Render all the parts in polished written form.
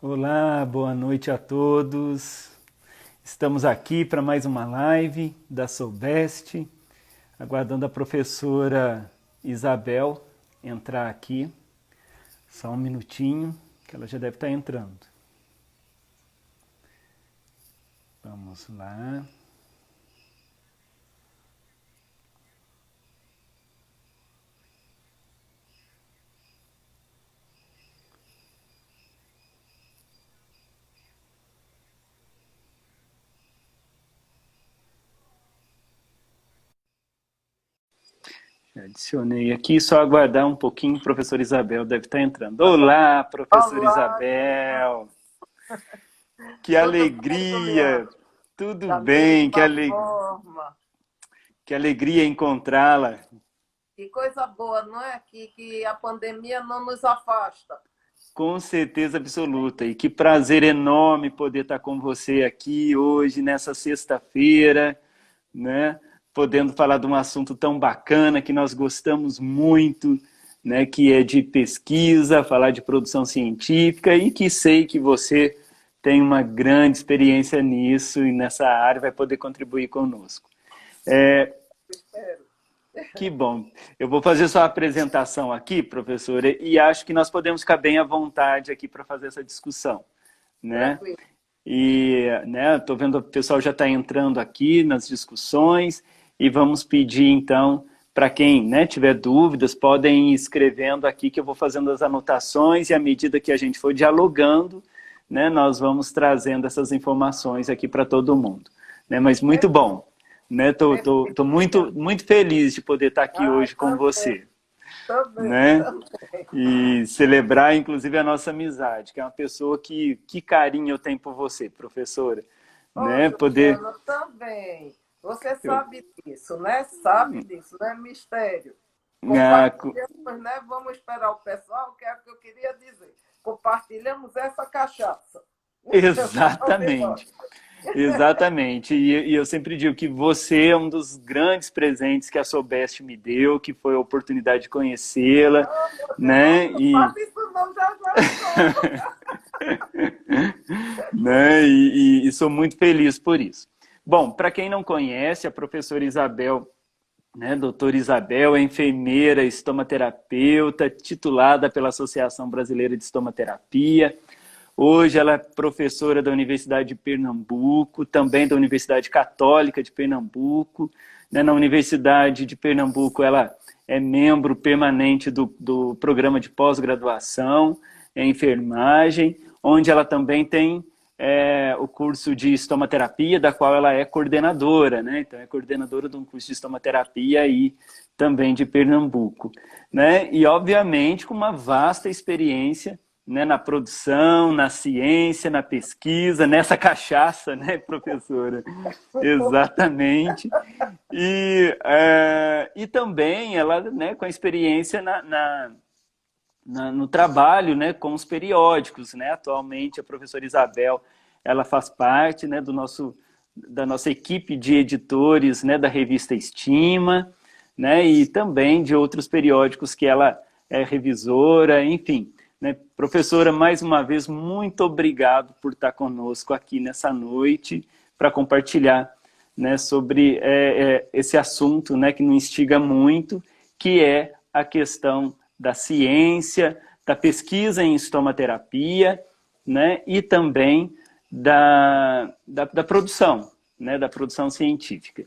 Olá, boa noite a todos. Estamos aqui para mais uma live da Soubest, aguardando a professora Isabel entrar aqui. Só um minutinho, que ela já deve estar entrando. Vamos lá. Já adicionei aqui, só aguardar um pouquinho, a professora Isabel deve estar entrando. Olá, professora Olá, Isabel! Que tudo bem, alegria! Juliana? Tudo Da bem, mesma forma. que alegria encontrá-la. Que coisa boa, não é? Que a pandemia não nos afasta. Com certeza absoluta. E que prazer enorme poder estar com você aqui hoje, nessa sexta-feira, né? Podendo falar de um assunto tão bacana que nós gostamos muito, né? Que é de pesquisa, falar de produção científica e que sei que você tem uma grande experiência nisso e nessa área vai poder contribuir conosco. É, Espero. que bom. Eu vou fazer só a apresentação aqui, professora, e acho que nós podemos ficar bem à vontade aqui para fazer essa discussão, né? Tranquilo. E, né, estou vendo o pessoal já está entrando aqui nas discussões e vamos pedir então para quem, né, tiver dúvidas, podem ir escrevendo aqui que eu vou fazendo as anotações e à medida que a gente for dialogando, né, nós vamos trazendo essas informações aqui para todo mundo, né? Mas muito Perfeito, bom, né? Tô perfeito, muito Juliana. muito feliz de poder estar aqui Ah, hoje com também, você, também, né? também. E celebrar, inclusive, a nossa amizade, que é uma pessoa que carinho eu tenho por você, professora, Ô, né? Poder, Juliana, também. Você eu, sabe disso, né? Sabe disso, não é mistério. ah, Compartilhamos, né? Vamos esperar o pessoal, que é o que eu queria dizer. Compartilhamos essa cachaça. Vamos embora. exatamente, exatamente. E eu sempre digo que você é um dos grandes presentes que a Sobest me deu, que foi a oportunidade de conhecê-la, Oh, meu Deus, né? não faça isso não, já já choro. Né? E sou muito feliz por isso. Bom, para quem não conhece, a professora Isabel, né, doutora Isabel é enfermeira estomaterapeuta, titulada pela Associação Brasileira de Estomaterapia. Hoje ela é professora da Universidade de Pernambuco, também da Universidade Católica de Pernambuco. Né, na Universidade de Pernambuco ela é membro permanente do programa de pós-graduação em enfermagem, onde ela também tem o curso de estomaterapia, da qual ela é coordenadora, né? Então é coordenadora de um curso de estomaterapia aí também de Pernambuco, né? E obviamente com uma vasta experiência, né, na produção, na ciência, na pesquisa, nessa cachaça, né, professora? Exatamente. E também ela, né, com a experiência no trabalho, né, com os periódicos, né? Atualmente a professora Isabel, ela faz parte, né, da nossa equipe de editores, né, da revista Estima, né, e também de outros periódicos que ela é revisora, enfim. Né? Professora, mais uma vez, muito obrigado por estar conosco aqui nessa noite para compartilhar, né, sobre esse assunto, né, que nos instiga muito, que é a questão da ciência, da pesquisa em estomaterapia, né, e também da produção, né, da produção científica.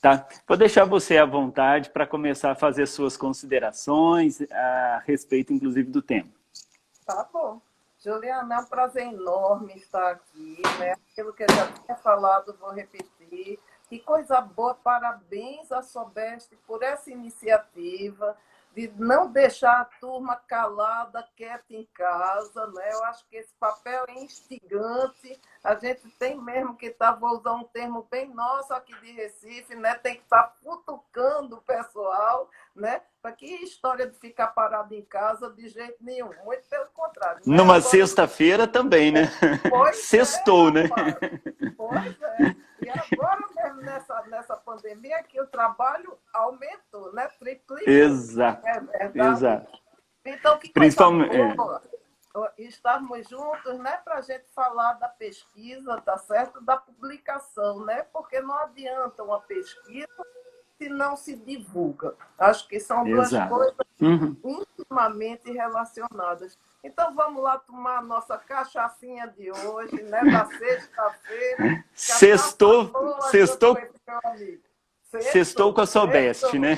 Tá? Vou deixar você à vontade para começar a fazer suas considerações a respeito, inclusive, do tema. Tá bom. Juliana, é um prazer enorme estar aqui, né? Aquilo que eu já tinha falado, vou repetir. Que coisa boa, parabéns à Sobeste por essa iniciativa de não deixar a turma calada, quieta em casa, né? Eu acho que esse papel é instigante. A gente tem mesmo que estar, vou usar um termo bem nosso aqui de Recife, né? Tem que estar futucando o pessoal, né? Para que história de ficar parado em casa de jeito nenhum. Muito pelo contrário, né? Numa Agora, sexta-feira também, né? pois é, Sextou, né? rapaz. Pois é. E agora mesmo nessa pandemia que o trabalho aumentou, né? Triplicou. Exato, É verdade. exato. Então, que coisa Principalmente, boa. estarmos juntos, né, para a gente falar da pesquisa, tá certo? Da publicação, né? Porque não adianta uma pesquisa se não se divulga. Acho que são duas Exato. coisas Uhum. intimamente relacionadas. Então vamos lá tomar a nossa cachaçinha de hoje, né, da sexta-feira. Cachaça Sextou, boa que eu sextou, conheci meu amigo. sextou com a Sobeste, Sextou, né?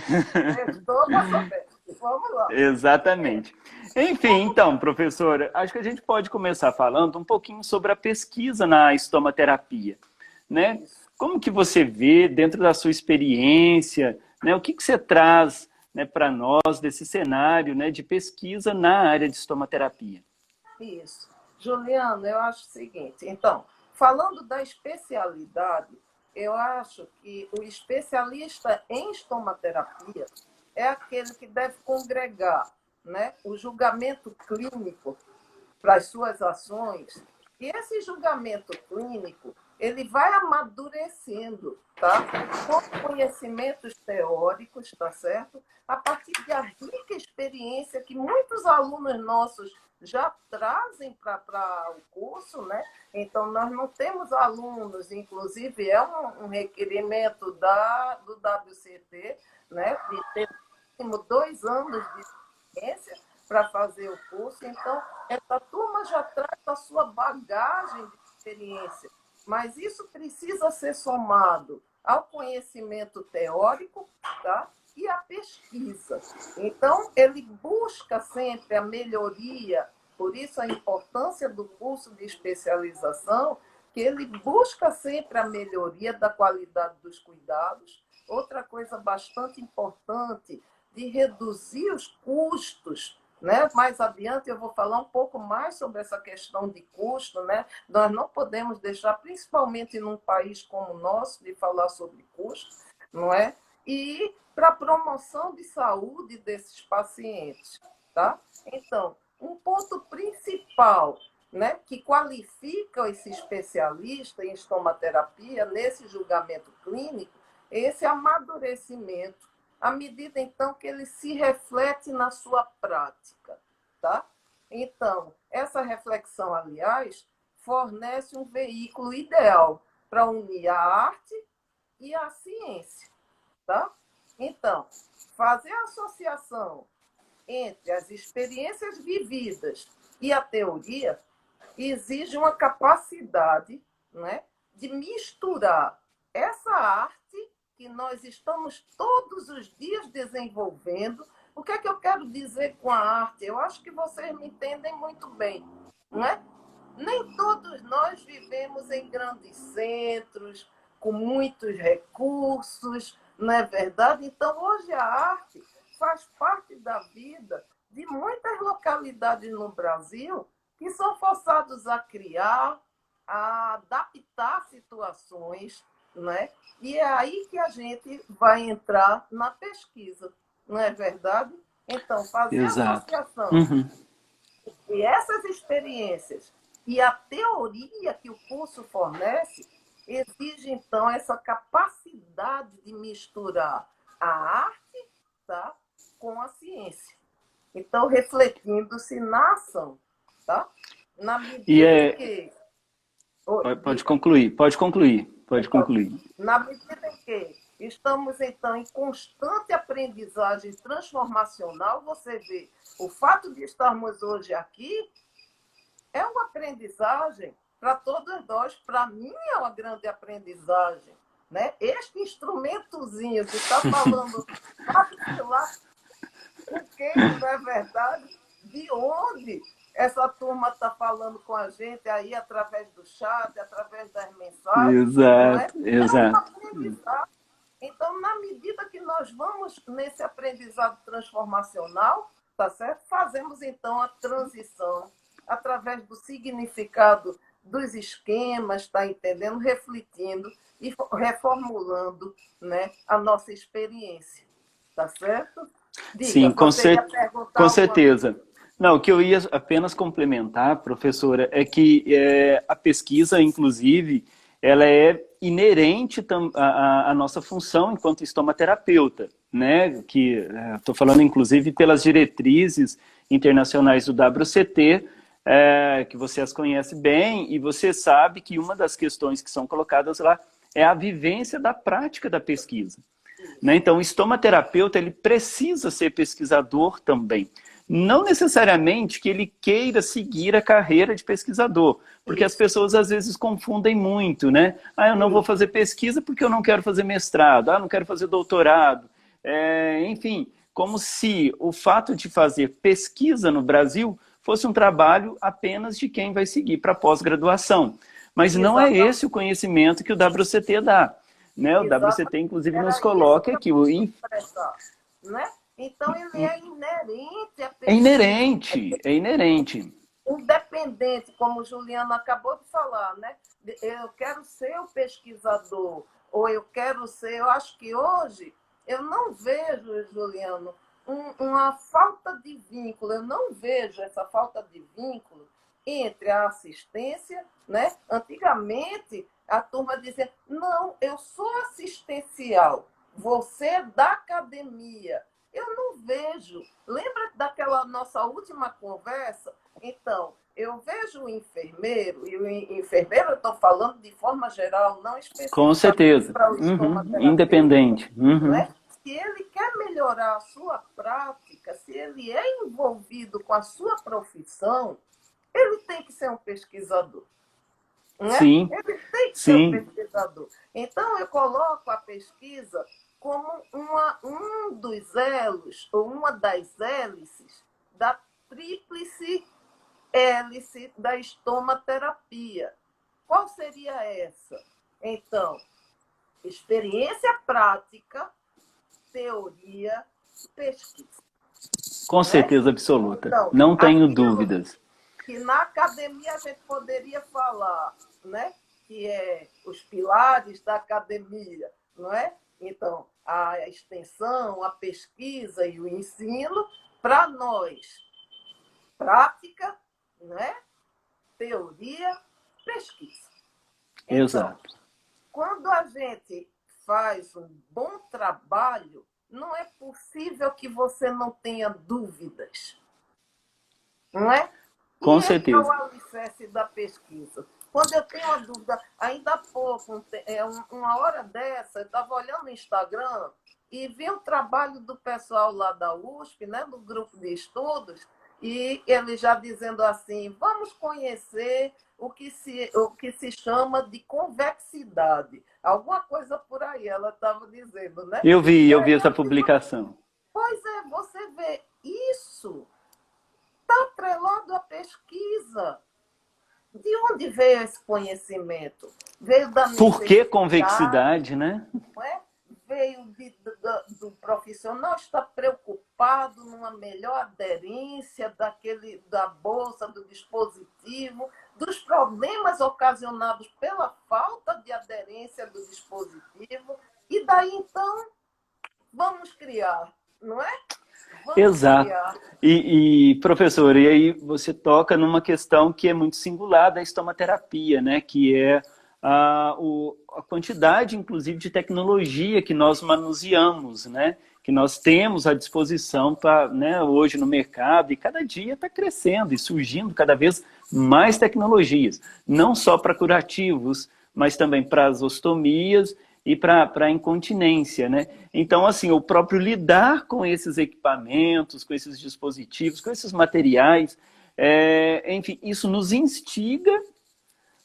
sextou com a Sobeste. Vamos lá. Exatamente. Enfim, então, professora, acho que a gente pode começar falando um pouquinho sobre a pesquisa na estomaterapia, né? Isso. Como que você vê, dentro da sua experiência, né, o que que você traz, né, para nós desse cenário, né, de pesquisa na área de estomaterapia? Isso. Juliana, eu acho o seguinte, então, falando da especialidade, eu acho que o especialista em estomaterapia é aquele que deve congregar, né, o julgamento clínico para as suas ações. E esse julgamento clínico, ele vai amadurecendo, tá? Com conhecimentos teóricos, tá certo? A partir da rica experiência que muitos alunos nossos já trazem para o curso, né? Então, nós não temos alunos, inclusive é um requerimento do WCT, né? De ter no mínimo 2 anos de experiência para fazer o curso. Então, essa turma já traz a sua bagagem de experiência, mas isso precisa ser somado ao conhecimento teórico, tá? E à pesquisa. Então, ele busca sempre a melhoria, por isso a importância do curso de especialização, que ele busca sempre a melhoria da qualidade dos cuidados. Outra coisa bastante importante, de reduzir os custos, né? Mais adiante eu vou falar um pouco mais sobre essa questão de custo, né? Nós não podemos deixar, principalmente num país como o nosso, de falar sobre custo, não é? E para a promoção de saúde desses pacientes, tá? Então, um ponto principal, né, que qualifica esse especialista em estomaterapia nesse julgamento clínico, é esse amadurecimento à medida, então, que ele se reflete na sua prática, tá? Então, essa reflexão, aliás, fornece um veículo ideal para unir a arte e a ciência, tá? Então, fazer a associação entre as experiências vividas e a teoria exige uma capacidade, né, de misturar essa arte que nós estamos todos os dias desenvolvendo. O que é que eu quero dizer com a arte? Eu acho que vocês me entendem muito bem, não é? Nem todos nós vivemos em grandes centros, com muitos recursos, não é verdade? Então, hoje a arte faz parte da vida de muitas localidades no Brasil que são forçados a criar, a adaptar situações, né? E é aí que a gente vai entrar na pesquisa, não é verdade? Então, fazer Exato. associação Uhum. e essas experiências e a teoria que o curso fornece exige, então, essa capacidade de misturar a arte, tá, com a ciência. Então, refletindo-se na ação, tá? Na E medida em que... Oi, pode diga. concluir, pode concluir, pode Então, concluir. na medida em que estamos, então, em constante aprendizagem transformacional, você vê, o fato de estarmos hoje aqui é uma aprendizagem para todos nós. Para mim é uma grande aprendizagem, né? Este instrumentozinho que está falando, sabe lá com quem, não é verdade? De onde essa turma está falando com a gente aí através do chat, através das mensagens, não é? Exato, É uma exato. aprendizagem. Então, na medida que nós vamos nesse aprendizado transformacional, tá certo? Fazemos então a transição através do significado dos esquemas, tá entendendo? Refletindo e reformulando, né, a nossa experiência, tá certo? Diga, Sim, você ia perguntar com alguma coisa? certeza. Não, o que eu ia apenas complementar, professora, é que a pesquisa, inclusive, ela é inerente à nossa função enquanto estomaterapeuta, né? Que estou falando, inclusive, pelas diretrizes internacionais do WCT, que você as conhece bem, e você sabe que uma das questões que são colocadas lá é a vivência da prática da pesquisa. Né? Então, o estomaterapeuta ele precisa ser pesquisador também. Não necessariamente que ele queira seguir a carreira de pesquisador, porque as pessoas às vezes confundem muito, né? Ah, eu não vou fazer pesquisa porque eu não quero fazer mestrado, ah, não quero fazer doutorado. Enfim, como se o fato de fazer pesquisa no Brasil fosse um trabalho apenas de quem vai seguir para pós-graduação. Mas não é esse o conhecimento que o WCT dá. Né? O WCT, inclusive, nos coloca aqui. Né? Então, ele é inerente à pesquisa. É inerente. Independente, como o Juliano acabou de falar, né? Eu quero ser o pesquisador, ou eu quero ser... Eu acho que hoje eu não vejo, Juliano, uma falta de vínculo. Eu não vejo essa falta de vínculo entre a assistência, né? Antigamente, a turma dizia, não, eu sou assistencial, você é da academia. Eu não vejo. Lembra daquela nossa última conversa? Então, eu vejo o enfermeiro, e o enfermeiro eu estou falando de forma geral, não específica. Com certeza. Para o estomaterapeuta, independente. Não é? Se ele quer melhorar a sua prática, se ele é envolvido com a sua profissão, ele tem que ser um pesquisador. Né? Sim. Ele tem que ser um pesquisador. Então, eu coloco a pesquisa como um dos elos, ou uma das hélices, da tríplice hélice da estomaterapia. Qual seria essa? Então, experiência prática, teoria, pesquisa. Com certeza absoluta. Então, não tenho dúvidas. Que na academia a gente poderia falar, né? Que é os pilares da academia, não é? Então, a extensão, a pesquisa e o ensino, para nós, prática, né? Teoria, pesquisa. Então, exato. Quando a gente faz um bom trabalho, não é possível que você não tenha dúvidas. Não é? Com certeza. Esse é o alicerce da pesquisa. Quando eu tenho uma dúvida, ainda há pouco, uma hora dessa, eu estava olhando no Instagram e vi o trabalho do pessoal lá da USP, né, do grupo de estudos, e ele já dizendo assim, vamos conhecer o que se chama de convexidade. Alguma coisa por aí, ela estava dizendo, né? Eu vi essa publicação. Pois é, você vê, isso está atrelado à pesquisa. De onde veio esse conhecimento? Veio da necessidade. Por que convexidade, né? Não é? Veio do profissional estar preocupado numa melhor aderência da bolsa, do dispositivo, dos problemas ocasionados pela falta de aderência do dispositivo. E daí, então, vamos criar, não é? Exato. E, professor, e aí você toca numa questão que é muito singular da estomaterapia, né? Que é a quantidade, inclusive, de tecnologia que nós manuseamos, né? Que nós temos à disposição pra, né, hoje no mercado, e cada dia está crescendo e surgindo cada vez mais tecnologias, não só para curativos, mas também para as ostomias e para a incontinência, né? Então, assim, o próprio lidar com esses equipamentos, com esses dispositivos, com esses materiais, enfim, isso nos instiga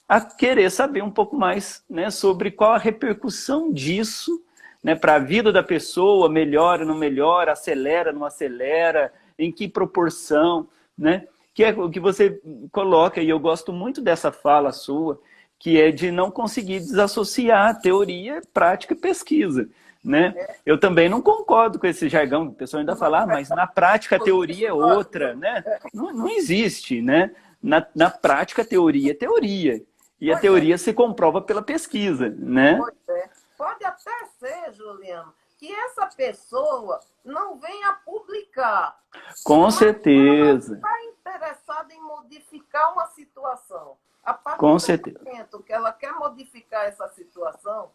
a querer saber um pouco mais, né, sobre qual a repercussão disso, né, para a vida da pessoa, melhora, não melhora, acelera, não acelera, em que proporção, né? Que é o que você coloca, e eu gosto muito dessa fala sua, que é de não conseguir desassociar teoria, prática e pesquisa. Né? Eu também não concordo com esse jargão, o pessoal ainda fala, mas na prática a teoria é outra. Né? Não existe. Né? Na prática a teoria é teoria. E a teoria se comprova pela pesquisa. Né? Pois é. Pode até ser, Juliano, que essa pessoa não venha publicar. Com certeza. Ela está interessada em modificar uma situação. A partir Com do certeza. momento que ela quer modificar essa situação,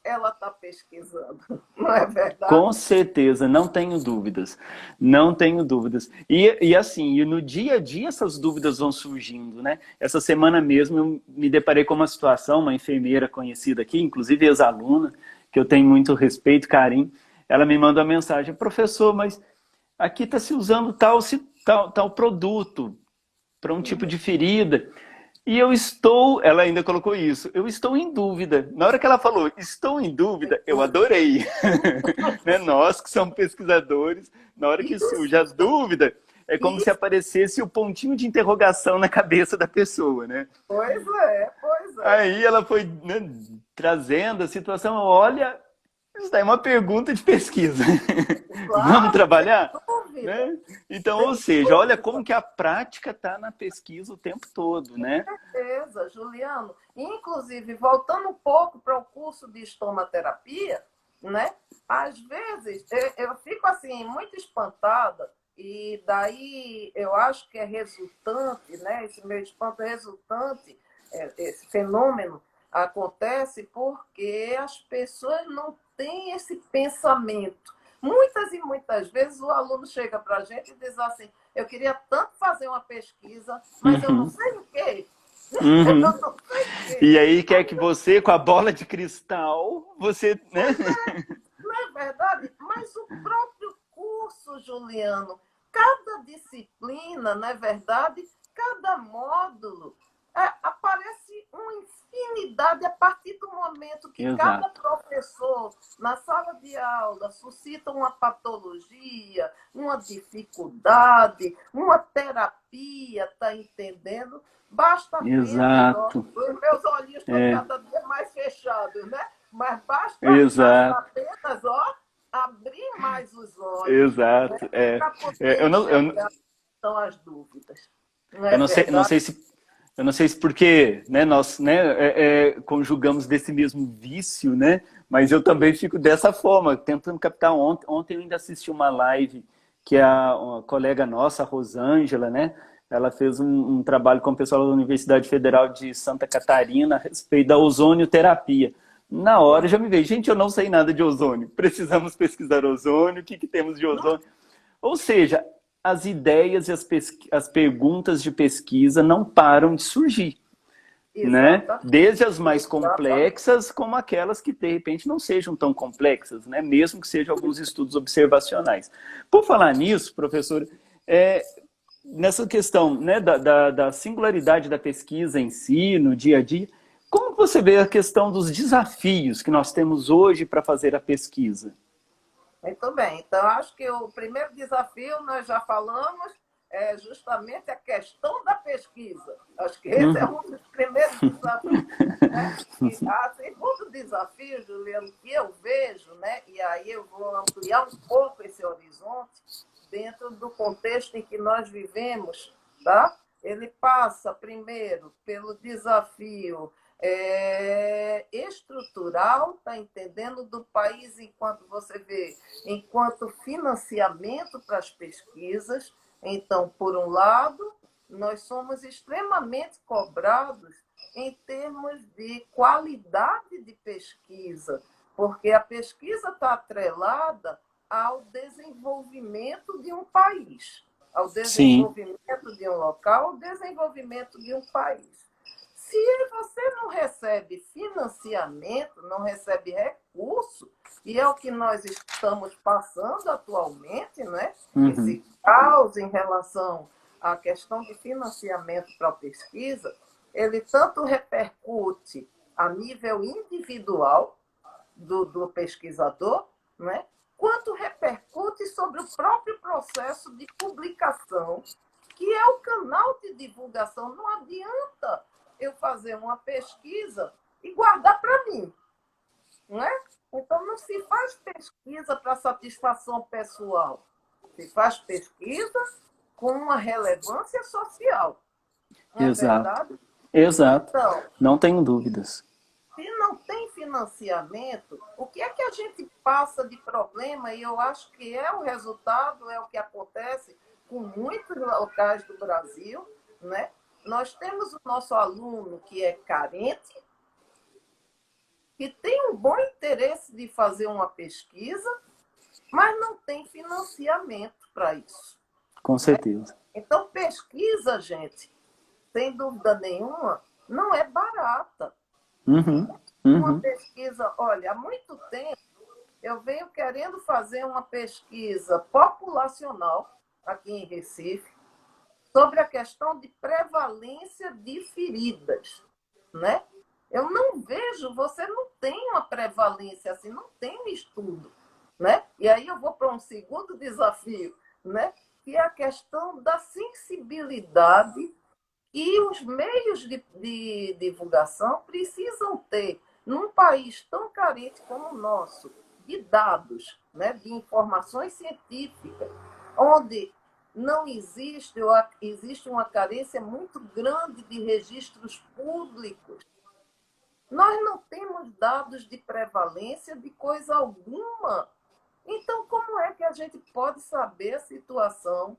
ela está pesquisando, não é verdade? Com certeza, não tenho dúvidas. Não tenho dúvidas. E assim, e no dia a dia essas dúvidas vão surgindo, né? Essa semana mesmo eu me deparei com uma situação, uma enfermeira conhecida aqui, inclusive ex-aluna, que eu tenho muito respeito, carinho. Ela me mandou uma mensagem: professor, mas aqui está se usando tal produto para um tipo de ferida. E eu estou, ela ainda colocou isso, eu estou em dúvida. Na hora que ela falou, estou em dúvida, eu adorei. Né? Nós que somos pesquisadores, na hora que surge a Isso, dúvida, é como se isso, aparecesse o pontinho de interrogação na cabeça da pessoa, né? pois é, pois é. Aí ela foi, né, trazendo a situação, olha, isso daí é uma pergunta de pesquisa. Vamos Claro, sem trabalhar? dúvida, Né? Então, ou sem seja, olha como dúvida. que a prática está na pesquisa o tempo todo, né? Certeza, Juliano. Inclusive, voltando um pouco para o curso de estomaterapia, né? Às vezes eu fico assim muito espantada e daí eu acho que é resultante, né? Esse meu espanto é resultante, esse fenômeno acontece porque as pessoas não têm esse pensamento. Muitas e muitas vezes o aluno chega para a gente e diz assim: eu queria tanto fazer uma pesquisa, mas eu não Uhum, sei o quê. Eu uhum. não sei o quê. E aí quer Aí, que você, com a bola de cristal, você, né? não é verdade? Mas o próprio curso, Juliano, cada disciplina, não é verdade? Cada módulo, aparece uma infinidade a partir do momento que cada Exato, professor, na sala de aula, suscita uma patologia, uma dificuldade, uma terapia, está entendendo? Basta apenas, ó, exato, os meus olhinhos estão é, cada dia mais fechados, né? Mas basta exato, apenas, ó, abrir mais os olhos, né, exato. para poder Eu não, enxergar então as dúvidas. Não é não verdade? sei se, eu não sei se porque, né, nós, né, conjugamos desse mesmo vício, né, mas eu também fico dessa forma, tentando captar. Ontem eu ainda assisti uma live que uma colega nossa, a Rosângela, né, ela fez um trabalho com o pessoal da Universidade Federal de Santa Catarina a respeito da ozonioterapia. Na hora eu já me vejo, gente, eu não sei nada de ozônio, precisamos pesquisar ozônio, o que temos de Não, ozônio? Ou seja, as ideias e as perguntas de pesquisa não param de surgir, né? exatamente, Desde as mais exatamente. complexas, como aquelas que de repente não sejam tão complexas, né? Mesmo que sejam alguns estudos observacionais. Por falar nisso, professor, é, nessa questão, né, da singularidade da pesquisa em si, no dia a dia, como você vê a questão dos desafios que nós temos hoje para fazer a pesquisa? Muito bem. Então, acho que o primeiro desafio, nós já falamos, é justamente a questão da pesquisa. Acho que esse é Uhum. um dos primeiros desafios. Né? E a segundo desafio, Juliano, que eu vejo, né? E aí eu vou ampliar um pouco esse horizonte dentro do contexto em que nós vivemos, tá? Ele passa primeiro pelo desafio estrutural, tá entendendo, do país, enquanto você vê, enquanto financiamento para as pesquisas. Então, por um lado, nós somos extremamente cobrados em termos de qualidade de pesquisa, porque a pesquisa está atrelada ao desenvolvimento de um país, ao Sim, desenvolvimento de um local, ao desenvolvimento de um país. Se você não recebe financiamento, não recebe recurso, e é o que nós estamos passando atualmente, né? uhum. Esse caos em relação à questão de financiamento para a pesquisa, ele tanto repercute a nível individual do pesquisador, né? Quanto repercute sobre o próprio processo de publicação, que é o canal de divulgação. Não adianta eu fazer uma pesquisa e guardar para mim, não é? Então, não se faz pesquisa para satisfação pessoal, se faz pesquisa com uma relevância social, não é Exato, verdade? exato. Então, Não tenho dúvidas. se não tem financiamento, o que é que a gente passa de problema? E eu acho que é o resultado, é o que acontece com muitos locais do Brasil, né? Nós temos o nosso aluno que é carente, que tem um bom interesse de fazer uma pesquisa, mas não tem financiamento para isso. Com certeza. Então, pesquisa, gente, sem dúvida nenhuma, não é barata. Uma pesquisa, olha, há muito tempo eu venho querendo fazer uma pesquisa populacional aqui em Recife sobre a questão de prevalência de feridas, né? Eu não vejo, você não tem uma prevalência assim, não tem um estudo, né? E aí eu vou para um segundo desafio, né? Que é a questão da sensibilidade e os meios de divulgação precisam ter, num país tão carente como o nosso, de dados, né? De informações científicas, onde não existe, ou existe uma carência muito grande de registros públicos. Nós não temos dados de prevalência de coisa alguma. Então, como é que a gente pode saber a situação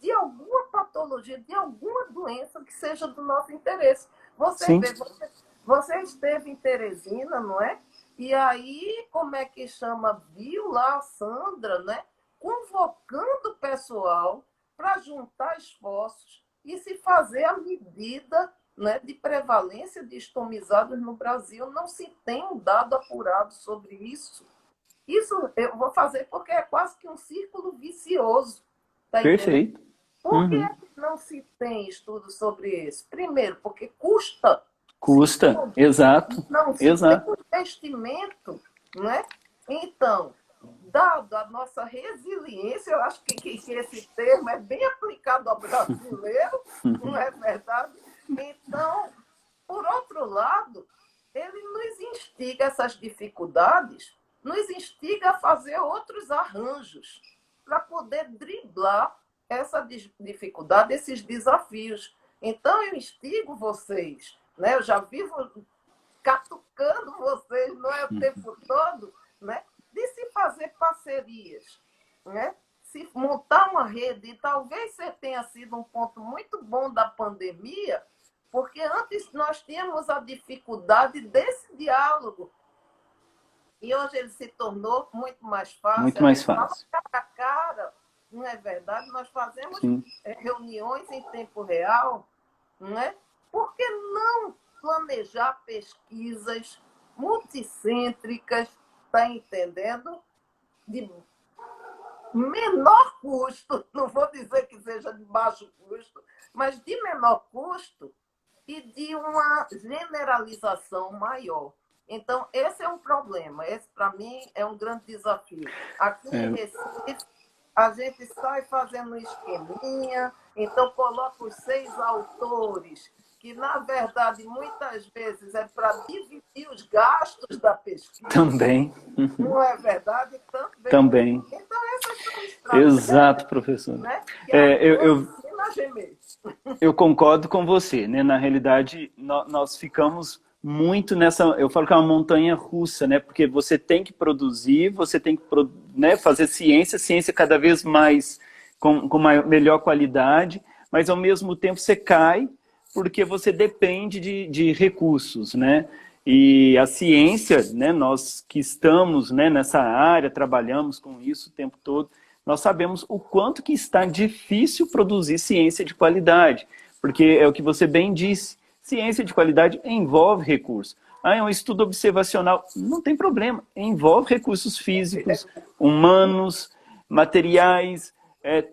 de alguma patologia, de alguma doença que seja do nosso interesse? Você esteve em Teresina, não é? E aí, como é que chama? Viu lá a Sandra, né? Convocando o pessoal para juntar esforços e se fazer a medida, né, de prevalência de estomizados no Brasil. Não se tem um dado apurado sobre isso. Isso eu vou fazer porque é quase que um círculo vicioso. Tá entendendo? Perfeito. Por que não se tem estudo sobre isso? Primeiro, porque custa. Custa, exato. Não se exato. tem investimento, não é? Então, dado a nossa resiliência, eu acho que esse termo é bem aplicado ao brasileiro, não é verdade? Então, por outro lado, ele nos instiga essas dificuldades, nos instiga a fazer outros arranjos para poder driblar essa dificuldade, esses desafios. Então, eu instigo vocês, né? Eu já vivo catucando vocês, não é o tempo todo, né? De se fazer parcerias, né? Se montar uma rede, e talvez você tenha sido um ponto muito bom da pandemia, porque antes nós tínhamos a dificuldade desse diálogo. E hoje ele se tornou muito mais fácil. Muito mais fácil. Cara a cara, não é verdade? Nós fazemos reuniões em tempo real, não é? Por que não planejar pesquisas multicêntricas, está entendendo? De menor custo, não vou dizer que seja de baixo custo, mas de menor custo e de uma generalização maior. Então, esse é um problema. Esse, para mim, é um grande desafio. Aqui em Recife, a gente sai fazendo um esqueminha, então coloca os 6 autores, que, na verdade, muitas vezes é para dividir os gastos da pesquisa. Também. Não é verdade? Também. Então, essas são estratégias. Exato, professor. Né? Eu concordo com você, né? Na realidade, nós ficamos muito nessa... Eu falo que é uma montanha russa, né? Porque você tem que produzir, você tem que, né, fazer ciência cada vez mais com uma melhor qualidade, mas, ao mesmo tempo, você cai porque você depende de recursos, né? E a ciência, né, nós que estamos, né, nessa área, trabalhamos com isso o tempo todo, nós sabemos o quanto que está difícil produzir ciência de qualidade, porque é o que você bem disse, ciência de qualidade envolve recursos. É um estudo observacional, não tem problema, envolve recursos físicos, humanos, materiais,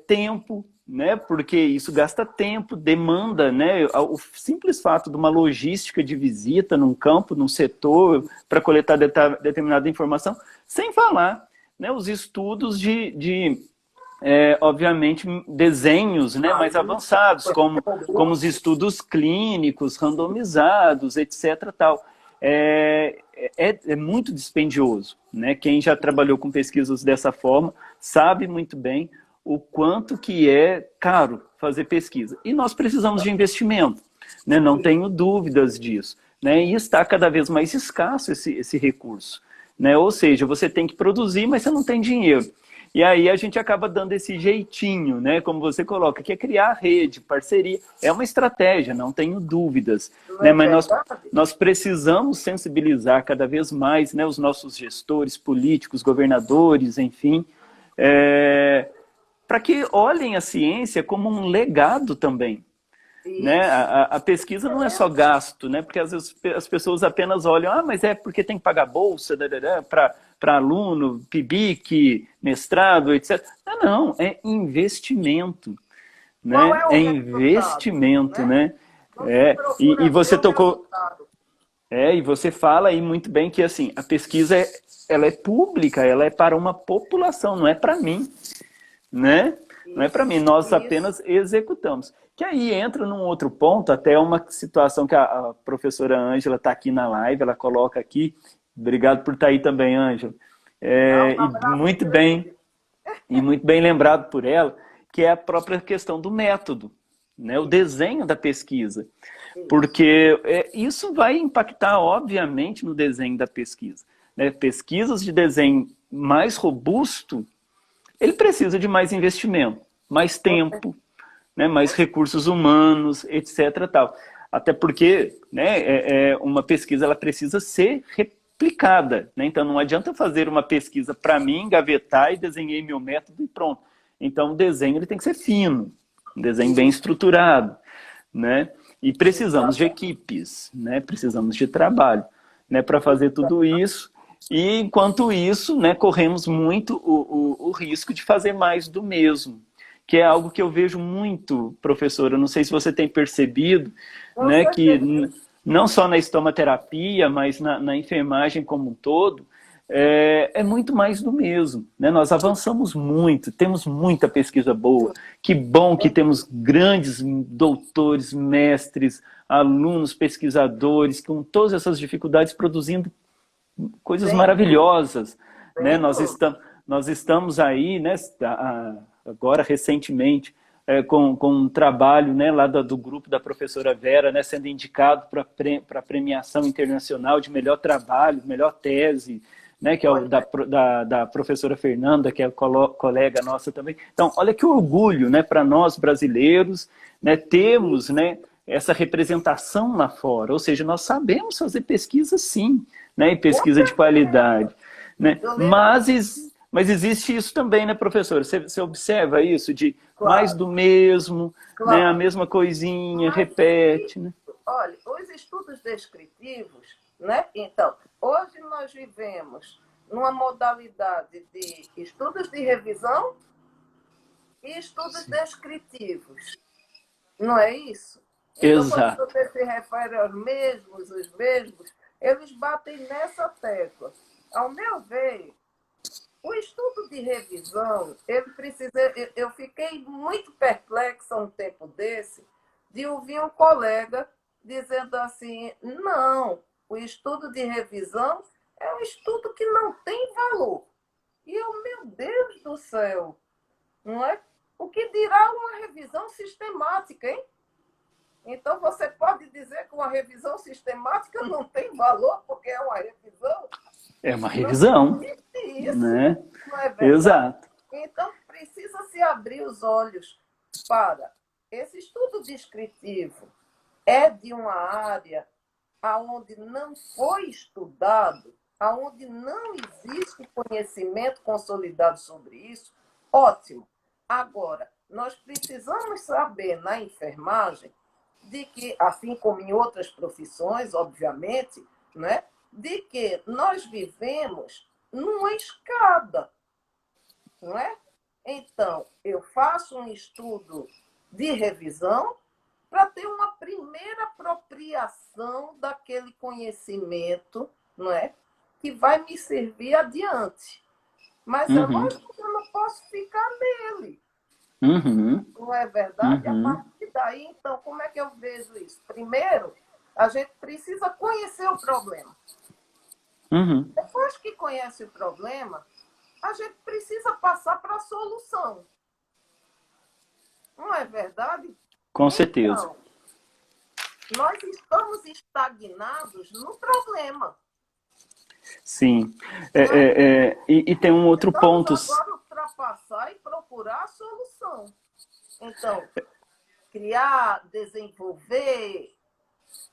tempo, né? Porque isso gasta tempo, demanda, né? O simples fato de uma logística de visita num campo, num setor, para coletar determinada informação, sem falar, né, os estudos obviamente, desenhos, né, mais avançados, como os estudos clínicos, randomizados, etc. Tal. É muito dispendioso, né? Quem já trabalhou com pesquisas dessa forma sabe muito bem o quanto que é caro fazer pesquisa. E nós precisamos de investimento, né? Não tenho dúvidas disso, né? E está cada vez mais escasso esse recurso, né? Ou seja, você tem que produzir, mas você não tem dinheiro. E aí a gente acaba dando esse jeitinho, né? Como você coloca, que é criar rede, parceria. É uma estratégia, não tenho dúvidas. Não Né? é Mas verdade? nós precisamos sensibilizar cada vez mais, né, os nossos gestores, políticos, governadores, enfim, para que olhem a ciência como um legado também. Né? Isso. A pesquisa não é só gasto, né? Porque às vezes as pessoas apenas olham, mas é porque tem que pagar bolsa para aluno, PIBIC, mestrado, etc. Não, é investimento, Qual né? é o É resultado? investimento, Né? né? Não se E procura ver você o tocou, resultado. e você fala aí muito bem que assim, a pesquisa ela é pública, ela é para uma população, não é para mim, né? Não é para Isso, mim, nós isso. apenas executamos. Que aí entra num outro ponto, até uma situação que a professora Ângela está aqui na live, ela coloca aqui. Obrigado por estar aí também, Ângela. Dá um E abraço grande. muito bem lembrado por ela, que é a própria questão do método, né? O Isso, desenho da pesquisa. isso. Porque isso vai impactar, obviamente, no desenho da pesquisa. Né? Pesquisas de desenho mais robusto, ele precisa de mais investimento, mais Com cer- tempo, né? Mais com cer- recursos humanos, etc. Tal. Até porque, né, uma pesquisa ela precisa ser replicada. Né? Então não adianta fazer uma pesquisa para mim, engavetar e desenhei meu método e pronto. Então o desenho ele tem que ser fino, um desenho bem Isso, estruturado. Né? E precisamos de exatamente. equipes, né? Precisamos de trabalho, né? Para fazer Exa- tudo isso. E enquanto isso, né, corremos muito o risco de fazer mais do mesmo, que é algo que eu vejo muito, professora. Não sei se você tem percebido, Com né, que certeza. não só na estomaterapia, mas na enfermagem como um todo, é muito mais do mesmo. Né? Nós avançamos muito, temos muita pesquisa boa. Que bom que temos grandes doutores, mestres, alunos, pesquisadores, com todas essas dificuldades, produzindo coisas Sem dúvida, maravilhosas. Né? sem dúvida. Nós estamos aí, né, agora recentemente, com um trabalho, né, lá do grupo da professora Vera, né, sendo indicado para a premiação internacional de melhor trabalho, melhor tese, né, que é o Olha, da professora Fernanda, que é colega nossa também. Então, olha que orgulho, né, para nós brasileiros, né, termos, né, essa representação lá fora. Ou seja, nós sabemos fazer pesquisa sim, né, e com pesquisa de certeza. qualidade. Né? Juliana, Mas existe isso também, né, professor? Você observa isso de mais claro, do mesmo, né, a claro. mesma coisinha, Mas repete, né? olha, os estudos descritivos, né? Então, hoje nós vivemos numa modalidade de estudos de revisão e estudos descritivos, não é isso? Então, quando Exato. você se refere aos mesmos, os mesmos, eles batem nessa tecla. Ao meu ver, o estudo de revisão, ele precisa. Eu fiquei muito perplexa um tempo desse de ouvir um colega dizendo assim: não, o estudo de revisão é um estudo que não tem valor. E eu, meu Deus do céu, não é? O que dirá uma revisão sistemática, hein? Então você pode dizer que uma revisão sistemática não tem valor porque é uma revisão? É uma Não revisão, existe isso, né? não é verdade? Exato. Então, precisa se abrir os olhos para esse estudo descritivo é de uma área aonde não foi estudado, aonde não existe conhecimento consolidado sobre isso, ótimo. Agora, nós precisamos saber na enfermagem de que, assim como em outras profissões, obviamente, né, de que nós vivemos numa escada, não é? Então, eu faço um estudo de revisão para ter uma primeira apropriação daquele conhecimento, não é? Que vai me servir adiante. Mas é Uhum, lógico que eu não posso ficar nele, uhum, não é verdade? A uhum, partir daí, então, como é que eu vejo isso? Primeiro, a gente precisa conhecer o problema. uhum. Depois que conhece o problema, a gente precisa passar para a solução. Não é verdade? Com certeza. Então, nós estamos estagnados no problema. Sim. Não é? E tem um outro Estamos ponto. agora ultrapassar e procurar a solução. Então, criar, desenvolver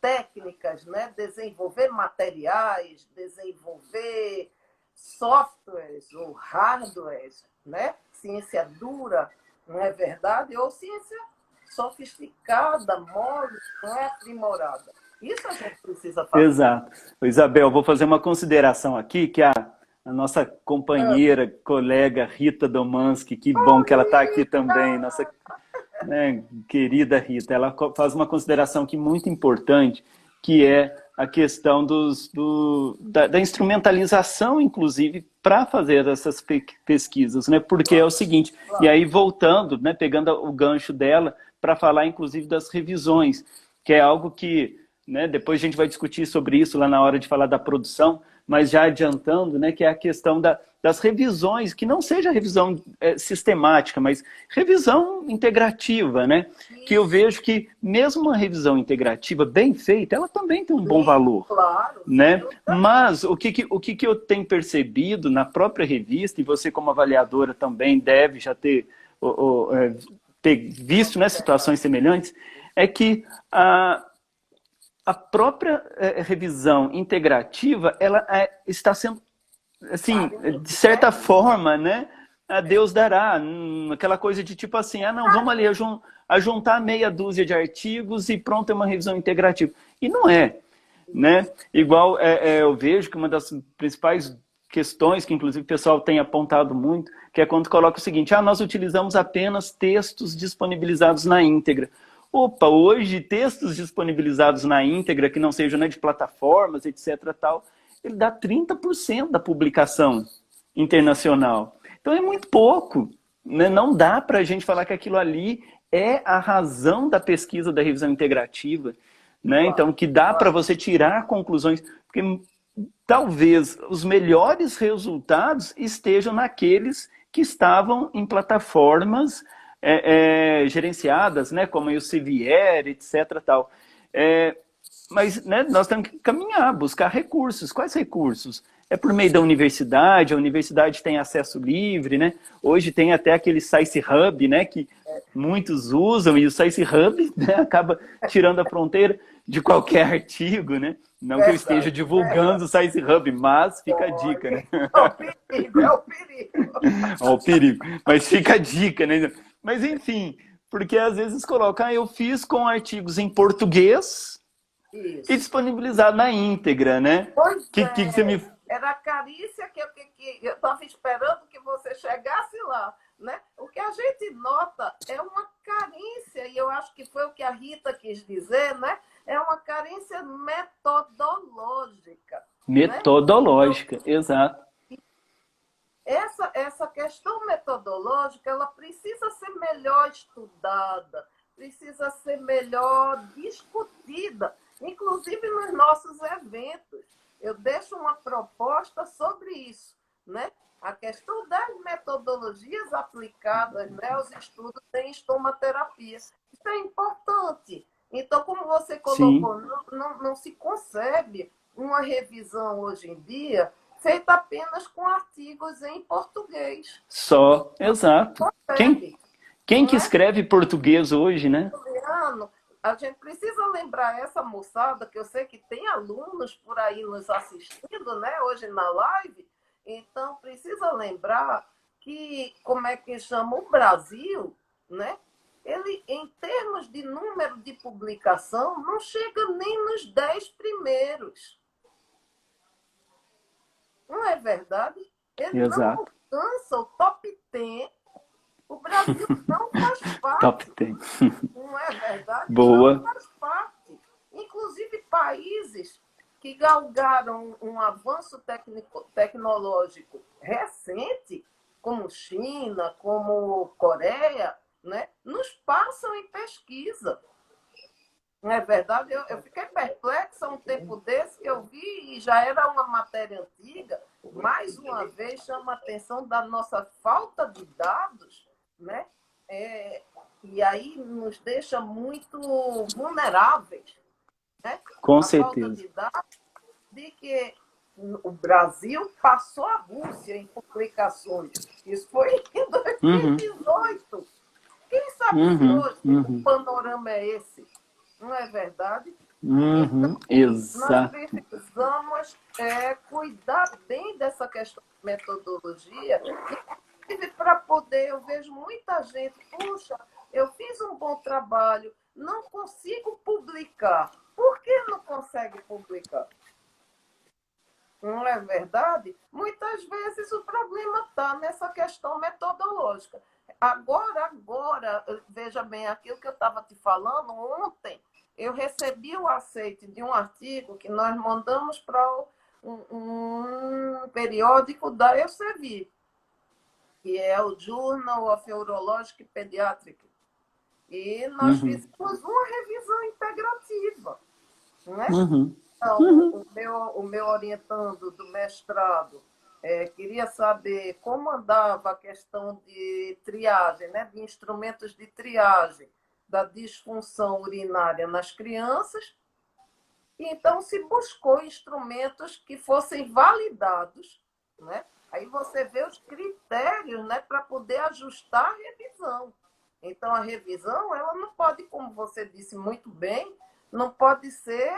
técnicas, né? Desenvolver materiais, desenvolver softwares ou hardwares, né? Ciência dura, não é verdade? Ou ciência sofisticada, mole, não é aprimorada. Isso a gente precisa fazer. Exato. Isabel, vou fazer uma consideração aqui, que a nossa companheira, colega Rita Domanski, que bom que ela está aqui também, nossa, né, querida Rita, ela faz uma consideração aqui muito importante, que é a questão da instrumentalização, inclusive, para fazer essas pesquisas, né? Porque é o seguinte, e aí voltando, né, pegando o gancho dela, para falar, inclusive, das revisões, que é algo que, né, depois a gente vai discutir sobre isso lá na hora de falar da produção, mas já adiantando, né, que é a questão das revisões, que não seja revisão sistemática, mas revisão integrativa, né? Que eu vejo que mesmo uma revisão integrativa bem feita, ela também tem um bom valor. Claro. Né? Mas o que eu tenho percebido na própria revista, e você como avaliadora também deve já ter visto, né, situações semelhantes, é que a própria revisão integrativa, ela está sendo, assim, de certa forma, né, a Deus dará, aquela coisa de tipo assim, não, vamos ali juntar meia dúzia de artigos e pronto, é uma revisão integrativa. E não é, né? Igual eu vejo que uma das principais questões que inclusive o pessoal tem apontado muito, que é quando coloca o seguinte, nós utilizamos apenas textos disponibilizados na íntegra. Opa, hoje textos disponibilizados na íntegra, que não sejam, né, de plataformas, etc. tal, ele dá 30% da publicação internacional. Então é muito pouco. Né? Não dá para a gente falar que aquilo ali é a razão da pesquisa da revisão integrativa. Né? Então, que dá para você tirar conclusões. Porque talvez os melhores resultados estejam naqueles que estavam em plataformas gerenciadas, né, como o Elsevier, etc. Tal. Mas, né, nós temos que caminhar, buscar recursos. Quais recursos? É por meio da universidade, a universidade tem acesso livre, né? Hoje tem até aquele Science Hub, né, que muitos usam, e o Science Hub, né, acaba tirando a fronteira de qualquer artigo, né? Não que eu esteja divulgando o Science Hub, mas fica a dica, né? É o perigo, é o perigo. É o perigo, mas fica a dica, né? Mas enfim, porque às vezes coloca, eu fiz com artigos em português e disponibilizado na íntegra, né? Pois que você me... Era a carícia que eu estava esperando que você chegasse lá. Né? O que a gente nota é uma carência, e eu acho que foi o que a Rita quis dizer, né? É uma carência metodológica. Metodológica, né? Exato. Essa questão metodológica, ela precisa ser melhor estudada, precisa ser melhor discutida, inclusive nos nossos eventos. Eu deixo uma proposta sobre isso, né? A questão das metodologias aplicadas, né, aos estudos em estomaterapia. Isso é importante. Então, como você colocou, não se concebe uma revisão hoje em dia feita apenas com artigos em português. Só, exato. Quem que escreve português hoje, né? A gente precisa lembrar essa moçada, que eu sei que tem alunos por aí nos assistindo, né, hoje na live. Então, precisa lembrar que, como é que chama, o Brasil, né? Ele, em termos de número de publicação, não chega nem nos 10 primeiros. Não é verdade? Ele não alcança o top 10. O Brasil não faz parte. Top 10. Não é verdade? Boa. Não faz parte. Inclusive, países que galgaram um avanço tecnológico recente, como China, como Coreia, né, nos passam em pesquisa. Não é verdade? Eu fiquei perplexa um tempo desse que eu vi, e já era uma matéria antiga, mais uma vez chama a atenção da nossa falta de dados, né? E aí nos deixa muito vulneráveis. Né? Com certeza. De que o Brasil passou a Rússia em publicações. Isso foi em Uhum, 2018. Quem sabe se uhum, hoje o uhum, panorama é esse? Não é verdade? Então, uhum, nós exato. precisamos cuidar bem dessa questão de metodologia, inclusive para poder, eu vejo muita gente, puxa, eu fiz um bom trabalho, não consigo publicar. Por que não consegue publicar? Não é verdade? Muitas vezes o problema está nessa questão metodológica. Agora, veja bem, aquilo que eu estava te falando ontem, eu recebi o aceite de um artigo que nós mandamos para um periódico da Elsevier, que é o Journal of Urologic Pediatric. E nós Uhum, fizemos uma revisão integrativa, né? uhum, Então, uhum. o meu orientando do mestrado queria saber como andava a questão de triagem, né, de instrumentos de triagem da disfunção urinária nas crianças, e então se buscou instrumentos que fossem validados, né? Aí você vê os critérios, né, para poder ajustar a revisão. Então, a revisão, ela não pode, como você disse muito bem, não pode ser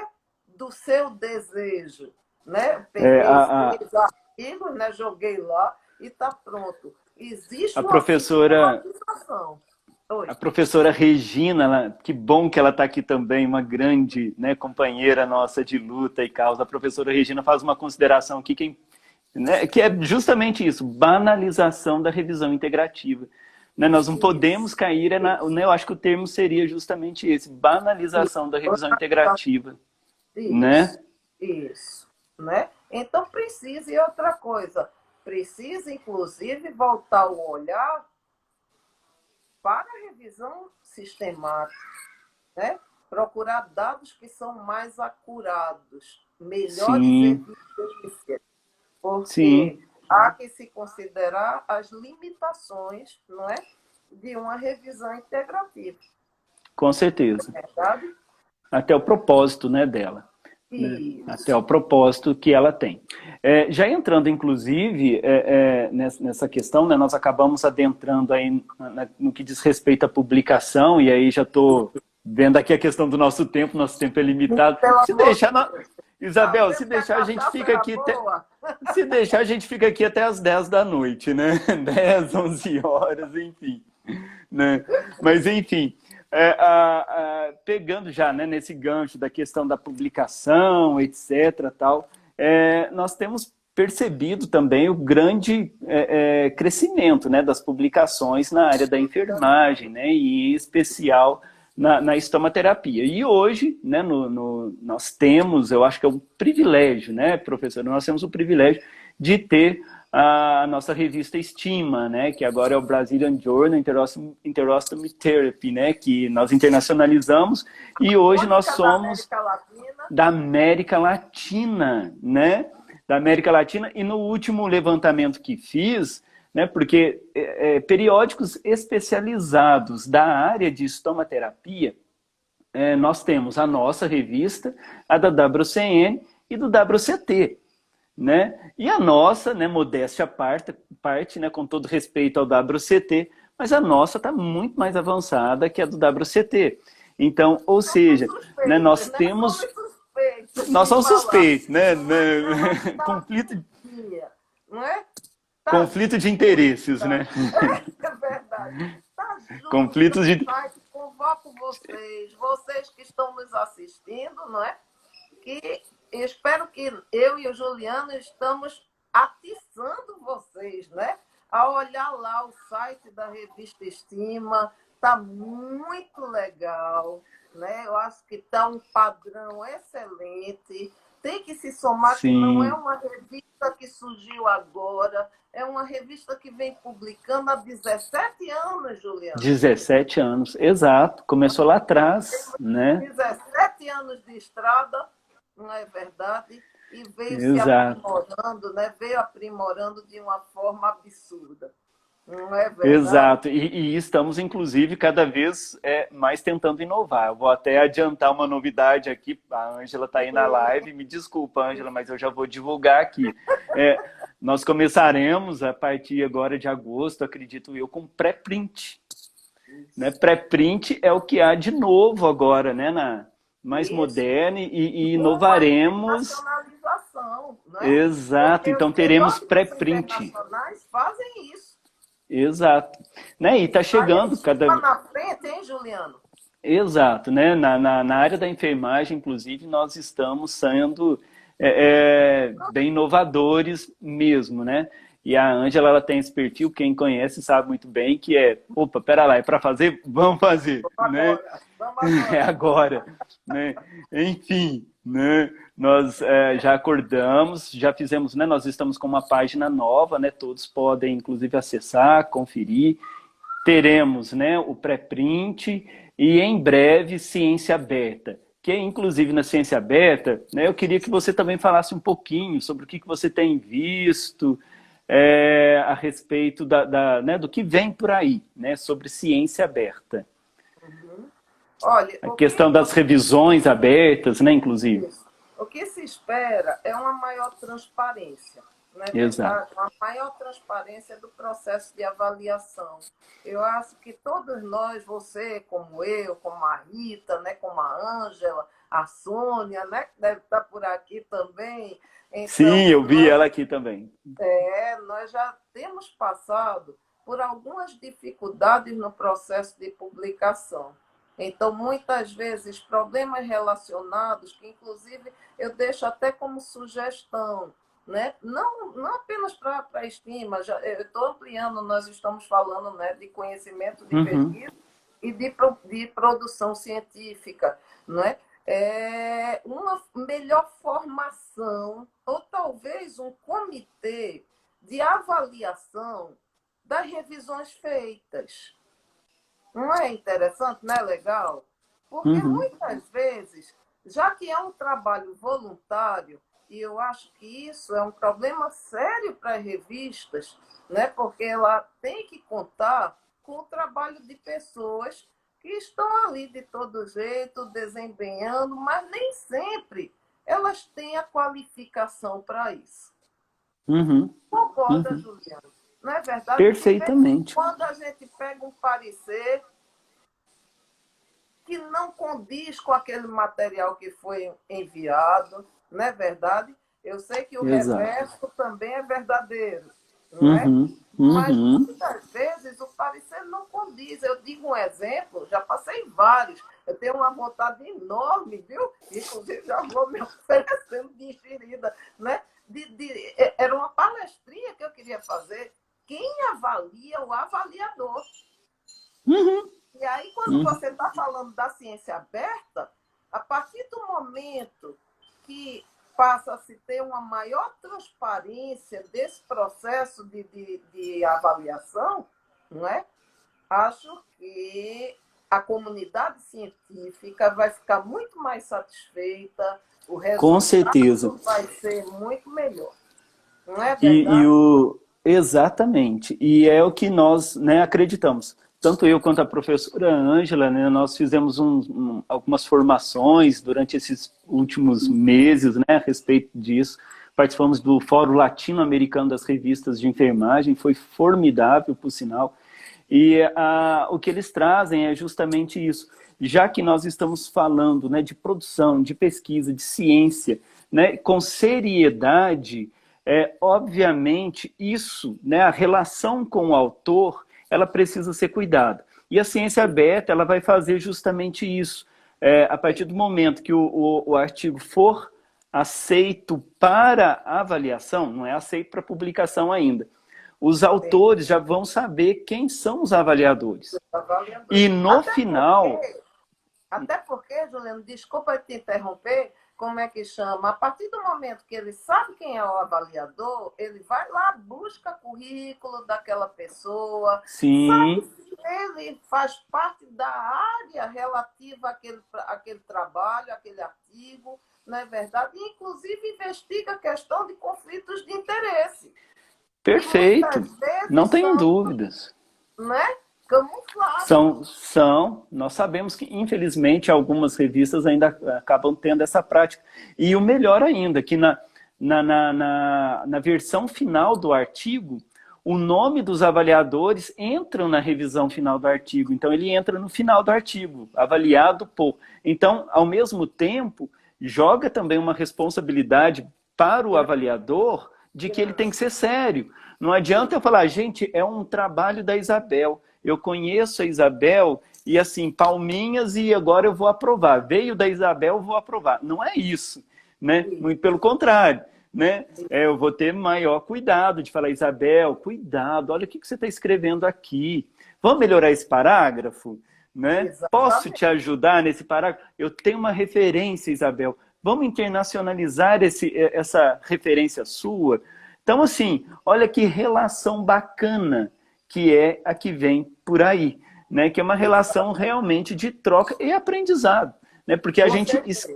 do seu desejo, né? É, Peguei seis artigos, né, joguei lá e está pronto. Existe a uma professora sistematização. A Oi. professora Regina, que bom que ela está aqui também, uma grande, né, companheira nossa de luta e causa. A professora Regina faz uma consideração aqui que é justamente isso, banalização da revisão integrativa. Né, nós não podemos Isso, cair, né, eu acho que o termo seria justamente esse, banalização da revisão integrativa. Né? isso, isso, né? Então precisa, e outra coisa, precisa inclusive voltar o olhar para a revisão sistemática, né? Procurar dados que são mais acurados, melhores Sim, evidências, sim, porque há que se considerar as limitações, não é, de uma revisão integrativa, com certeza. não é verdade? Até o propósito, né, dela. Né? Até Isso. o propósito que ela tem. Já entrando, inclusive, nessa questão, né, nós acabamos adentrando aí no que diz respeito à publicação, e aí já estou vendo aqui a questão do nosso tempo é limitado. Pelo Se amor deixar, de Deus. Tá Isabel, se vendo que a deixar, a gente cachaça fica era aqui até. boa? Se deixar, a gente fica aqui até as 10 da noite, né? 10, 11 horas, enfim. Né? Mas, enfim, pegando já, né, nesse gancho da questão da publicação, etc., tal, nós temos percebido também o grande crescimento, né, das publicações na área da enfermagem, né, e em especial na estomaterapia. E hoje, né, nós temos, eu acho que é um privilégio, né, professor, nós temos o privilégio de ter a nossa revista Estima, né, que agora é o Brazilian Journal Interostomy Therapy, né, que nós internacionalizamos e hoje nós Única da somos América Latina. da América Latina, né, da América Latina, e no último levantamento que fiz, né, porque periódicos especializados da área de estomaterapia, nós temos a nossa revista, a da WCN e do WCT, né? E a nossa, né, modéstia à parte, né, com todo respeito ao WCT, mas a nossa está muito mais avançada que a do WCT. Então, ou seja, né, nós Suspeitos, né? temos, Somos suspeitos nós de somos falar. suspeitos, né? Mas ela está conflito, dia, não é? Está conflito de interesses, justa. né? É verdade. Está justa. Conflitos de, Mas convoco vocês que estão nos assistindo, não é? Que eu espero que eu e o Juliano estamos atiçando vocês, né? A olhar lá o site da Revista Estima, tá muito legal, né? Eu acho que está um padrão excelente. Tem que se somar que não é sim, uma revista que surgiu agora, é uma revista que vem publicando há 17 anos, Juliano. 17 anos, exato, começou lá atrás, né? 17 anos de estrada, não é verdade? E veio se Exato. aprimorando, né? Veio aprimorando de uma forma absurda. Não é verdade? Exato, e estamos, inclusive, cada vez mais tentando inovar. Eu vou até adiantar uma novidade aqui, a Ângela está aí na live, me desculpa, Ângela, mas eu já vou divulgar aqui. É, nós começaremos a partir agora de agosto, acredito eu, com pré-print. Né? Pré-print é o que há de novo agora, né? Mais Isso. moderno e Com a inovaremos. internacionalização, né? Exato, Porque os então teremos periódicos pré-print. internacionais fazem isso. Exato. Né? E está Aí chegando eles ficam cada. na frente, hein, Juliano? Exato, né? Na área da enfermagem, inclusive, nós estamos sendo bem inovadores mesmo, né? E a Ângela, ela tem esse perfil, quem conhece sabe muito bem, que opa, pera lá, é para fazer? Vamos fazer, né? Vamos É agora. agora, né? Enfim, né? Nós já acordamos, já fizemos, né? Nós estamos com uma página nova, né? Todos podem, inclusive, acessar, conferir. Teremos, né, o pré-print e em breve ciência aberta. Que inclusive na ciência aberta, né, eu queria que você também falasse um pouquinho sobre o que você tem visto a respeito né, do que vem por aí, né, sobre ciência aberta. Uhum. Olha, A questão das revisões abertas, né, inclusive. o que se espera é uma maior transparência, não é Exato. verdade? Uma maior transparência do processo de avaliação. Eu acho que todos nós, você, como eu, como a Rita, né, como a Ângela, a Sônia, né, que deve estar por aqui também. Então, Sim, eu vi ela aqui também. nós já temos passado por algumas dificuldades no processo de publicação. Então, muitas vezes, problemas relacionados, que inclusive eu deixo até como sugestão, né? Não apenas para a estima, eu estou ampliando, nós estamos falando, né, de conhecimento, de Uhum, pesquisa e de produção científica, não é? Uma melhor formação, ou talvez um comitê de avaliação das revisões feitas. Não é interessante, não é legal? Porque uhum, muitas vezes, já que é um trabalho voluntário, e eu acho que isso é um problema sério para as revistas, né? Porque ela tem que contar com o trabalho de pessoas que estão ali de todo jeito, desempenhando, mas nem sempre elas têm a qualificação para isso. uhum, Concorda, uhum. Juliana? Não é verdade? De vez em Perfeitamente. quando a gente pega um parecer que não condiz com aquele material que foi enviado, não é verdade? Eu sei que o Exato. reverso também é verdadeiro, não é? Uhum, Mas uhum. muitas vezes o parecer não condiz. Eu digo um exemplo, já passei vários. Eu tenho uma vontade enorme, viu? Inclusive, já vou me oferecendo de enxerida, né? Era uma palestrinha que eu queria fazer. Quem avalia o avaliador? Uhum. E aí, quando Uhum. você está falando da ciência aberta, a partir do momento que passa a se ter uma maior transparência desse processo de avaliação, não é? Acho que a comunidade científica vai ficar muito mais satisfeita, o Com certeza. resultado vai ser muito melhor. Não é E, verdade? exatamente. E é o que nós, né, acreditamos. Tanto eu quanto a professora Ângela, né, nós fizemos algumas formações durante esses últimos meses, né, a respeito disso. Participamos do Fórum Latino-Americano das Revistas de Enfermagem, foi formidável, por sinal. E o que eles trazem é justamente isso. Já que nós estamos falando, né, de produção, de pesquisa, de ciência, né, com seriedade, obviamente isso, né, a relação com o autor, ela precisa ser cuidada. E a ciência aberta, ela vai fazer justamente isso. A partir do momento que o artigo for aceito para avaliação, não é aceito para publicação ainda, os Sim, autores já vão saber quem são os avaliadores. avaliador. E no final, Até porque, Juliano, desculpa te interromper, como é que chama? A partir do momento que ele sabe quem é o avaliador, ele vai lá, busca currículo daquela pessoa, sabe sim, se ele faz parte da área relativa àquele trabalho, àquele artigo, não é verdade? E, inclusive, investiga a questão de conflitos de interesse. que Perfeito. muitas Não vezes tenho são, dúvidas. né, camufladas. Nós sabemos que, infelizmente, algumas revistas ainda acabam tendo essa prática. E o melhor ainda, que na versão final do artigo, o nome dos avaliadores entram na revisão final do artigo. Então, ele entra no final do artigo, avaliado por. Então, ao mesmo tempo, joga também uma responsabilidade para o avaliador de que ele tem que ser sério. Não adianta eu falar, gente, é um trabalho da Isabel. Eu conheço a Isabel e assim, palminhas e agora eu vou aprovar. Veio da Isabel, eu vou aprovar. Não é isso, né? Muito pelo contrário, né? Eu vou ter maior cuidado de falar, Isabel, cuidado, olha o que você está escrevendo aqui. Vamos melhorar esse parágrafo? Né? Posso te Exatamente. ajudar nesse parágrafo? Eu tenho uma referência, Isabel. Vamos internacionalizar essa referência sua? Então, assim, olha que relação bacana que é a que vem por aí, né? Que é uma relação realmente de troca e aprendizado, né? Porque Com certeza.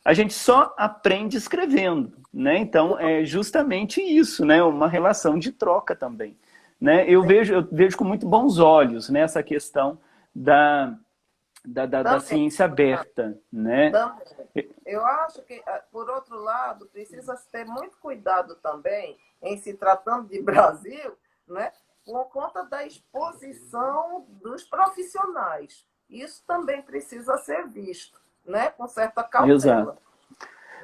a gente só aprende escrevendo, né? Então, é justamente isso, né? Uma relação de troca também, né? Eu vejo com muito bons olhos, né, essa questão da Também. ciência aberta, né? Também. Eu acho que, por outro lado, precisa se ter muito cuidado também em se tratando de Brasil, né, por conta da exposição dos profissionais. Isso também precisa ser visto, né, com certa Exato. cautela.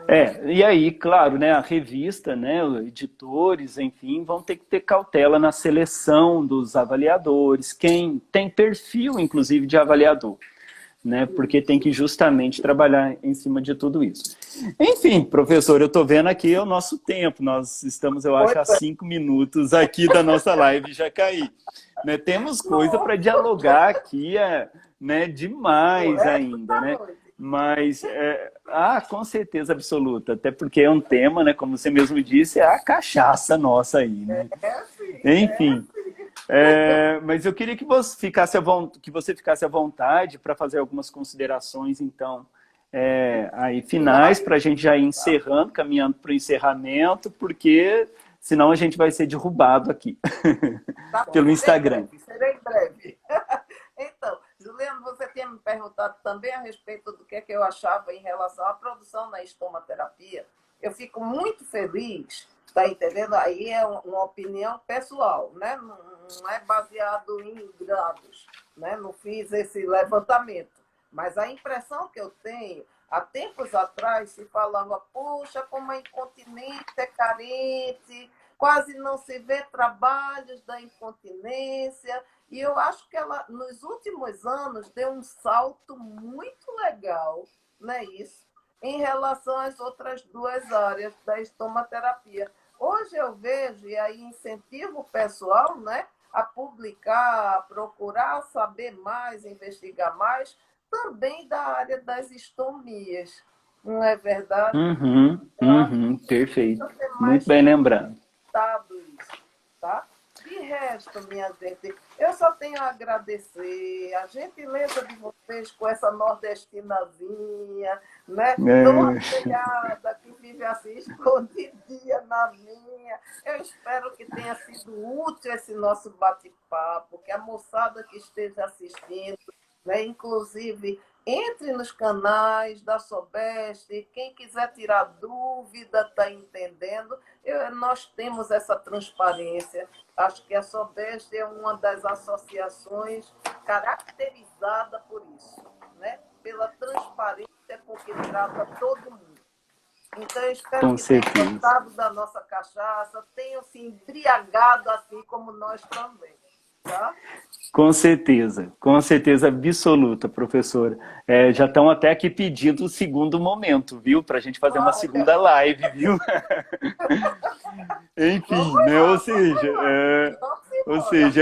Né? E aí, claro, né, a revista, né, os editores, enfim, vão ter que ter cautela na seleção dos avaliadores, quem tem perfil, inclusive, de avaliador, né, porque tem que justamente trabalhar em cima de tudo isso. Enfim, professor, eu estou vendo aqui o nosso tempo, nós estamos, eu acho, Pois há é. 5 minutos aqui da nossa live já cair. Né, temos coisa para dialogar aqui, né, O demais resto ainda, da né? noite. Mas, com certeza absoluta, até porque é um tema, né, como você mesmo disse, é a cachaça nossa aí, né? É sim, é Enfim, sim. mas eu queria que que você ficasse à vontade para fazer algumas considerações, então, aí finais, Finais, para a gente já ir encerrando, caminhando para o encerramento, porque senão a gente vai ser derrubado aqui, tá bom, pelo Instagram. serei breve. Então, Juliano, você tinha me perguntado também a respeito do que é que eu achava em relação à produção na estomaterapia. Eu fico muito feliz, tá entendendo? Aí é uma opinião pessoal, né? Não é baseado em dados, né? Não fiz esse levantamento. Mas a impressão que eu tenho, há tempos atrás se falava, puxa, como a incontinência é carente, quase não se vê trabalhos da incontinência. E eu acho que ela, nos últimos anos, deu um salto muito legal, não é isso? Em relação às outras duas áreas da estomaterapia. Hoje eu vejo, e aí incentivo o pessoal, né, a publicar, a procurar saber mais, investigar mais, também da área das estomias. Não é verdade? Uhum, Eu acho que perfeito. precisa ser Muito mais bem lembrado. dado isso, tá? De resto, minha gente, eu só tenho a agradecer a gentileza de vocês com essa nordestinazinha, né? Tão É, afilhada que vive assim, escondidinha na minha. Eu espero que tenha sido útil esse nosso bate-papo, que a moçada que esteja assistindo, né, inclusive entre nos canais da Sobeste, quem quiser tirar dúvida, está entendendo. Nós temos essa transparência. Acho que a Sobeste é uma das associações caracterizada por isso, né? Pela transparência com que trata todo mundo. Então, eu espero com que tenham certeza. gostado da nossa cachaça, tenham se embriagado assim como nós também. Tá? Com certeza absoluta, professora. Já estão até aqui pedindo o segundo momento, viu? Para a gente fazer uma Olha, segunda live, viu? Enfim, vamos né? lá, vamos lá. Vamos Ou embora. seja,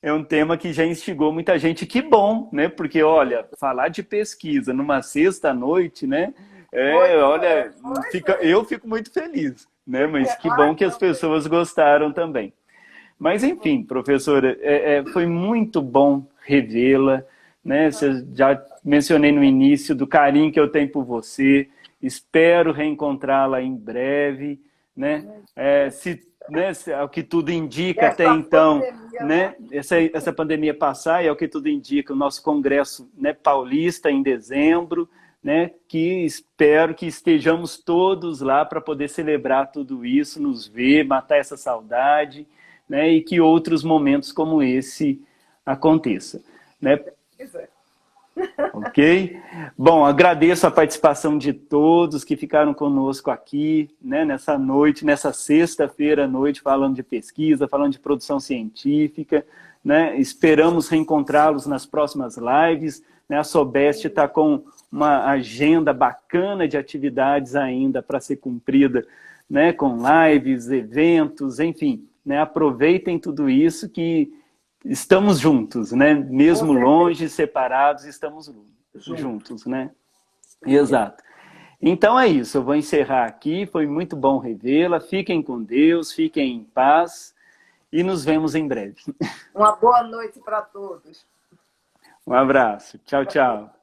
é um tema que já instigou muita gente. Que bom, né? Porque, olha, falar de pesquisa numa sexta-noite, né? Pois é, Olha, pois é. eu fico muito feliz, né? Mas que Ai, bom que as também. pessoas gostaram também. Mas, enfim, professora, foi muito bom revê-la, né? Você já mencionei no início do carinho que eu tenho por você. Espero reencontrá-la em breve, né? Ao que tudo indica até Essa então, pandemia, né? Essa pandemia passar, e ao que tudo indica, o nosso congresso, né, paulista em dezembro, né? Que espero que estejamos todos lá para poder celebrar tudo isso, nos ver, matar essa saudade, né? E que outros momentos como esse aconteça, né? pois é. Ok? Bom, agradeço a participação de todos que ficaram conosco aqui, né, nessa noite, nessa sexta-feira à noite, falando de pesquisa, falando de produção científica, né? Esperamos reencontrá-los nas próximas lives, né? A Sobeste está com uma agenda bacana de atividades ainda para ser cumprida, né? Com lives, eventos, enfim, né? Aproveitem tudo isso que estamos juntos, né? Com Mesmo certeza, longe, separados, estamos junto. juntos, né? Exato. Então é isso, eu vou encerrar aqui, foi muito bom revê-la, fiquem com Deus, fiquem em paz e nos vemos em breve. Uma boa noite para todos. Um abraço, tchau, tchau.